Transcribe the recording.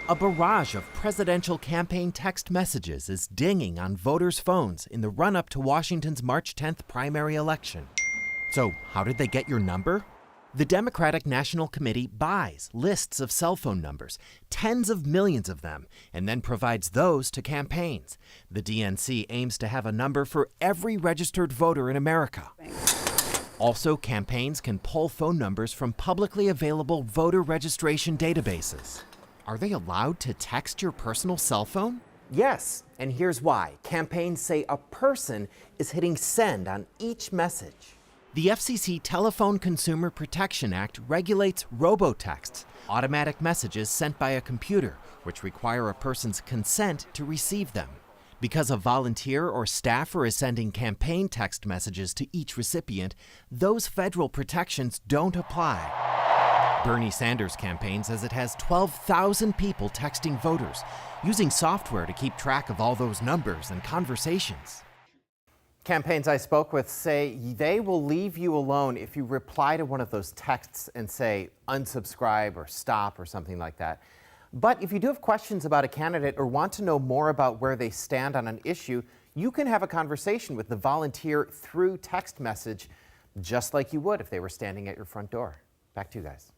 A barrage of presidential campaign text messages is dinging on voters' phones in the run-up to Washington's March 10th primary election. So, how did they get your number? The Democratic National Committee buys lists of cell phone numbers, tens of millions of them, and then provides those to campaigns. The DNC aims to have a number for every registered voter in America. Also, campaigns can pull phone numbers from publicly available voter registration databases. Are they allowed to text your personal cell phone? Yes, and here's why. Campaigns say a person is hitting send on each message. The FCC Telephone Consumer Protection Act regulates robotexts, automatic messages sent by a computer, which require a person's consent to receive them. Because a volunteer or staffer is sending campaign text messages to each recipient, those federal protections don't apply. Bernie Sanders' campaign says it has 12,000 people texting voters, using software to keep track of all those numbers and conversations. Campaigns I spoke with say they will leave you alone if you reply to one of those texts and say unsubscribe or stop or something like that. But if you do have questions about a candidate or want to know more about where they stand on an issue, you can have a conversation with the volunteer through text message, just like you would if they were standing at your front door. Back to you guys.